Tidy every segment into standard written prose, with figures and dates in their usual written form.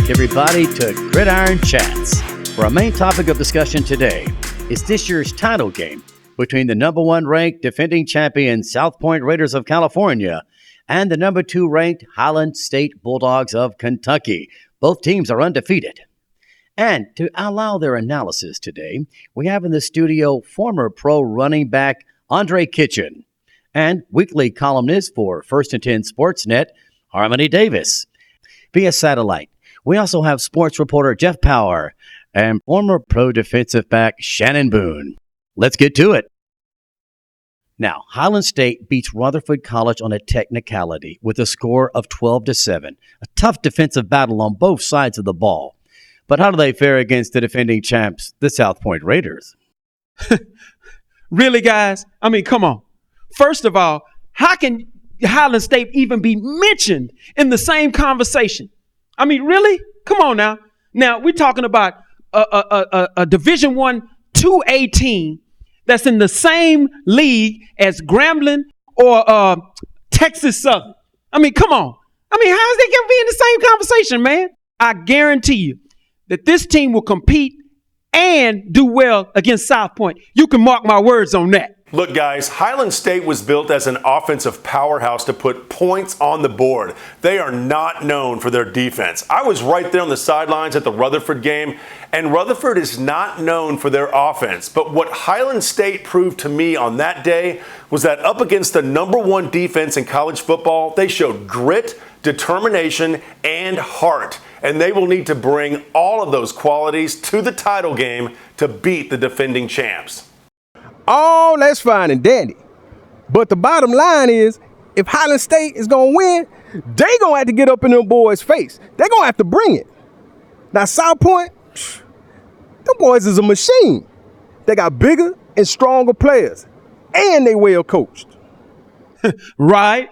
back, everybody, to Gridiron Chats, where our main topic of discussion today is this year's title game between the number 1 ranked defending champion Southpoint Raiders of California and the number 2 ranked Highland State Bulldogs of Kentucky. Both teams are undefeated. And to allow their analysis today, we have in the studio former pro running back Andre Kitchen and weekly columnist for First and 10 Sportsnet, Harmony Davis. Via satellite, we also have sports reporter Jeff Power and former pro defensive back Shannon Boone. Let's get to it. Now, Highland State beats Rutherford College on a technicality with a score of 12-7. A tough defensive battle on both sides of the ball. But how do they fare against the defending champs, the Southpoint Raiders? Really, guys? I mean, come on. First of all, how can Highland State even be mentioned in the same conversation? I mean, really? Come on now. Now, we're talking about a Division I 2A team that's in the same league as Grambling or Texas Southern. I mean, come on. I mean, how is they going to be in the same conversation, man? I guarantee you that this team will compete and do well against Southpoint. You can mark my words on that. Look, guys, Highland State was built as an offensive powerhouse to put points on the board. They are not known for their defense. I was right there on the sidelines at the Rutherford game, and Rutherford is not known for their offense. But what Highland State proved to me on that day was that up against the number 1 defense in college football, they showed grit, determination, and heart. And they will need to bring all of those qualities to the title game to beat the defending champs. Oh, that's fine and dandy. But the bottom line is, if Highland State is going to win, they going to have to get up in them boys' face. They're going to have to bring it. Now, Southpoint, them boys is a machine. They got bigger and stronger players, and they well coached. Right.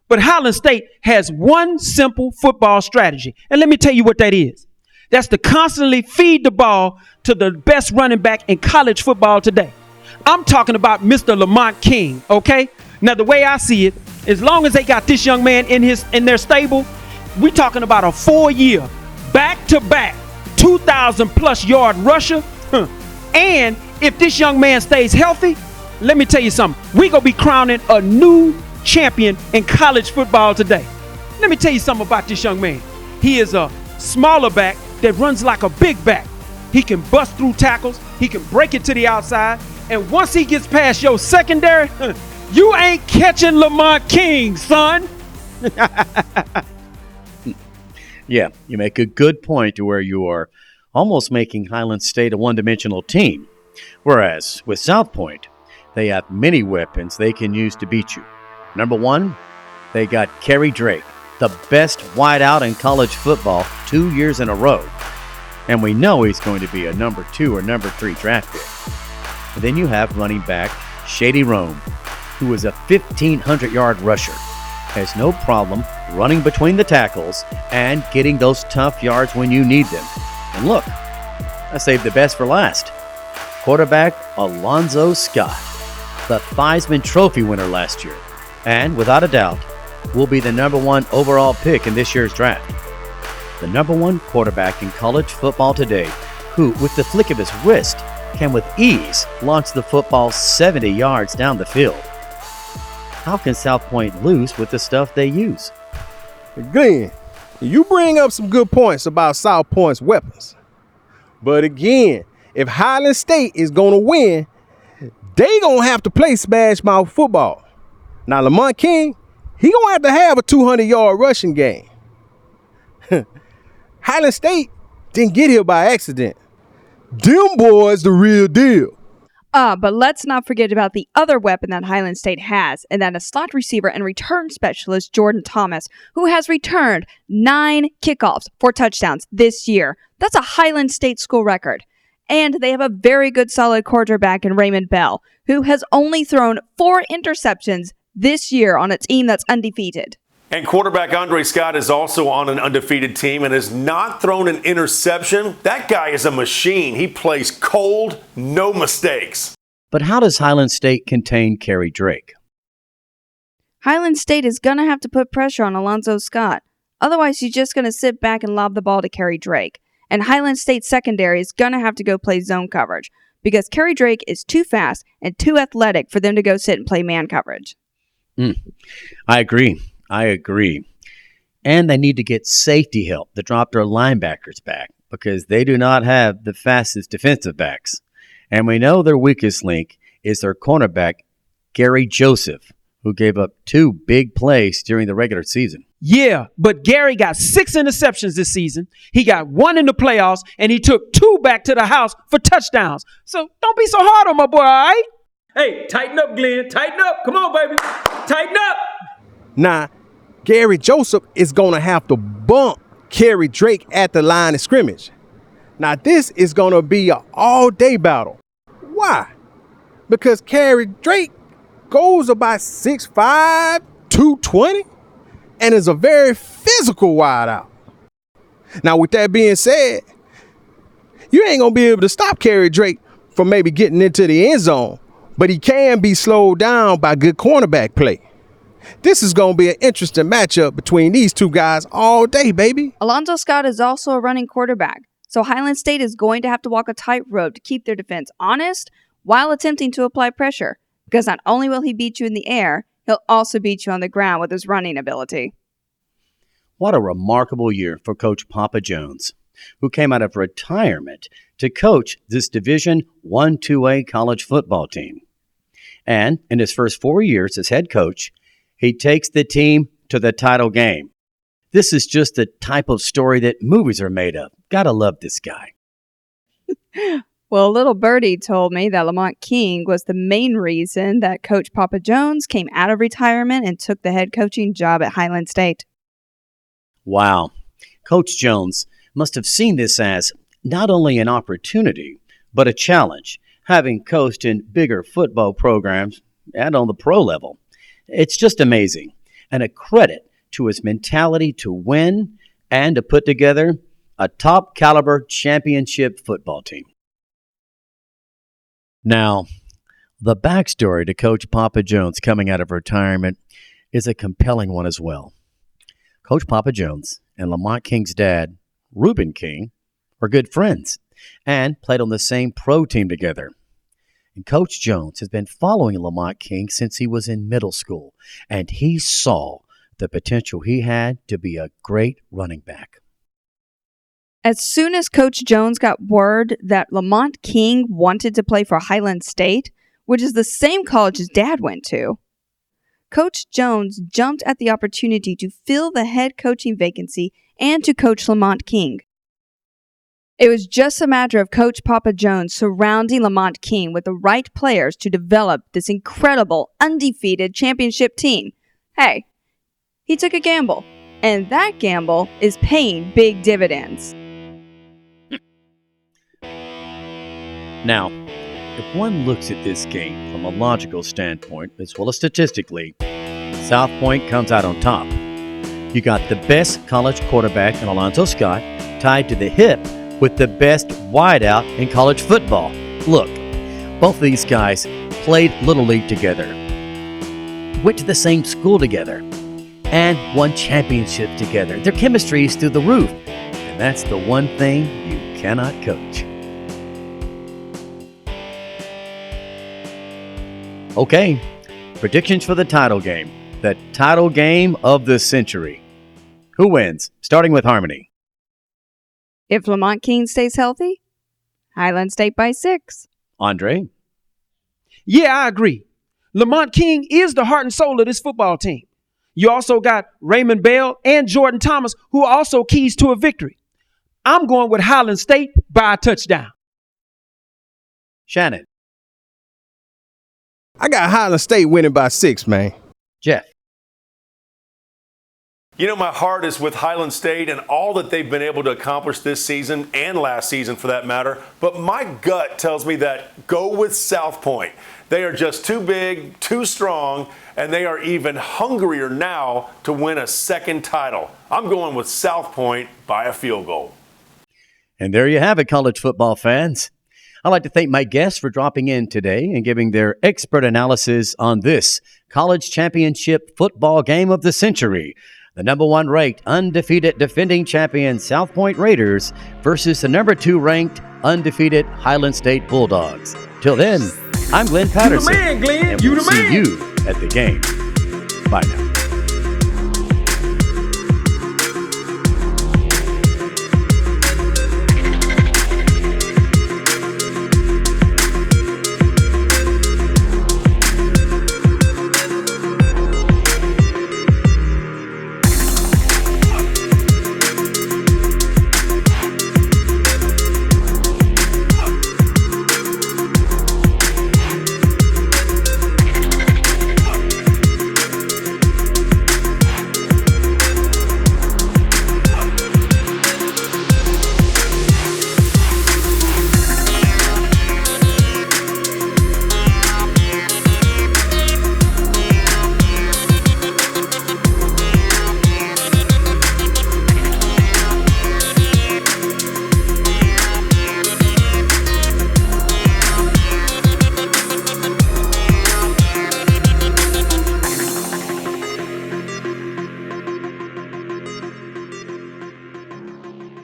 But Highland State has one simple football strategy. And let me tell you what that is. That's to constantly feed the ball to the best running back in college football today. I'm talking about Mr. Lamont King, okay? Now, the way I see it, as long as they got this young man in their stable, we talking about a 4-year, back-to-back, 2,000-plus yard rusher. And if this young man stays healthy, let me tell you something. We going to be crowning a new champion in college football today. Let me tell you something about this young man. He is a smaller back that runs like a big back. He can bust through tackles. He can break it to the outside. And once he gets past your secondary, you ain't catching Lamont King, son. Yeah, you make a good point to where you are almost making Highland State a one-dimensional team. Whereas with Southpoint, they have many weapons they can use to beat you. Number 1, they got Kerry Drake, the best wideout in college football 2 years in a row. And we know he's going to be a number 2 or number 3 draft pick. And then you have running back Shady Rome, who is a 1,500-yard rusher. Has no problem running between the tackles and getting those tough yards when you need them. And look, I saved the best for last. Quarterback Alonzo Scott, the Theismann Trophy winner last year, and without a doubt, will be the number 1 overall pick in this year's draft. The number 1 quarterback in college football today, who, with the flick of his wrist, can with ease launch the football 70 yards down the field. How can Southpoint lose with the stuff they use? Glenn, you bring up some good points about Southpoint's weapons. But again, if Highland State is going to win, they going to have to play smash mouth football. Now, Lamont King, he going to have a 200-yard rushing game. Highland State didn't get here by accident. Them boys the real deal. But let's not forget about the other weapon that Highland State has, and that is slot receiver and return specialist Jordan Thomas, who has returned 9 kickoffs for touchdowns this year. That's a Highland State school record. And they have a very good solid quarterback in Raymond Bell, who has only thrown 4 interceptions this year on a team that's undefeated. And quarterback Andre Scott is also on an undefeated team and has not thrown an interception. That guy is a machine. He plays cold, no mistakes. But how does Highland State contain Kerry Drake? Highland State is going to have to put pressure on Alonzo Scott. Otherwise, he's just going to sit back and lob the ball to Kerry Drake. And Highland State secondary is going to have to go play zone coverage because Kerry Drake is too fast and too athletic for them to go sit and play man coverage. I agree. And they need to get safety help to drop their linebackers back because they do not have the fastest defensive backs. And we know their weakest link is their cornerback, Gary Joseph, who gave up 2 big plays during the regular season. Yeah, but Gary got 6 interceptions this season. He got 1 in the playoffs, and he took 2 back to the house for touchdowns. So don't be so hard on my boy, all right? Hey, tighten up, Glenn. Tighten up. Come on, baby. Tighten up. Now, Gary Joseph is going to have to bump Kerry Drake at the line of scrimmage. Now, this is going to be an all-day battle. Why? Because Kerry Drake goes about 6'5", 220, and is a very physical wideout. Now, with that being said, you ain't going to be able to stop Kerry Drake from maybe getting into the end zone, but he can be slowed down by good cornerback play. This is going to be an interesting matchup between these two guys all day, baby. Alonzo Scott is also a running quarterback, so Highland State is going to have to walk a tightrope to keep their defense honest while attempting to apply pressure, because not only will he beat you in the air, he'll also beat you on the ground with his running ability. What a remarkable year for Coach Papa Jones, who came out of retirement to coach this Division I 2A college football team. And in his first 4 years as head coach, he takes the team to the title game. This is just the type of story that movies are made of. Gotta love this guy. Well, a little birdie told me that Lamont King was the main reason that Coach Papa Jones came out of retirement and took the head coaching job at Highland State. Wow. Coach Jones must have seen this as not only an opportunity, but a challenge, having coached in bigger football programs and on the pro level. It's just amazing, and a credit to his mentality to win and to put together a top-caliber championship football team. Now, the backstory to Coach Papa Jones coming out of retirement is a compelling one as well. Coach Papa Jones and Lamont King's dad, Reuben King, were good friends and played on the same pro team together. And Coach Jones has been following Lamont King since he was in middle school, and he saw the potential he had to be a great running back. As soon as Coach Jones got word that Lamont King wanted to play for Highland State, which is the same college his dad went to, Coach Jones jumped at the opportunity to fill the head coaching vacancy and to coach Lamont King. It was just a matter of Coach Papa Jones surrounding Lamont King with the right players to develop this incredible, undefeated championship team. Hey, he took a gamble, and that gamble is paying big dividends. Now, if one looks at this game from a logical standpoint, as well as statistically, Southpoint comes out on top. You got the best college quarterback in Alonzo Scott tied to the hip with the best wideout in college football. Look, both of these guys played Little League together, went to the same school together, and won championships together. Their chemistry is through the roof, and that's the one thing you cannot coach. Okay, predictions for the title game. The title game of the century. Who wins? Starting with Harmony. If Lamont King stays healthy, Highland State by 6. Andre. Yeah, I agree. Lamont King is the heart and soul of this football team. You also got Raymond Bell and Jordan Thomas, who are also keys to a victory. I'm going with Highland State by a touchdown. Shannon. I got Highland State winning by 6, man. Jeff. You know, my heart is with Highland State and all that they've been able to accomplish this season and last season for that matter. But my gut tells me that go with Southpoint. They are just too big, too strong, and they are even hungrier now to win a second title. I'm going with Southpoint by a field goal. And there you have it, college football fans. I'd like to thank my guests for dropping in today and giving their expert analysis on this college championship football game of the century. The number 1 ranked undefeated defending champion Southpoint Raiders versus the number 2 ranked undefeated Highland State Bulldogs. Till then, I'm Glenn Patterson. man, Glenn. And You we'll the see man. you at the game. Bye now.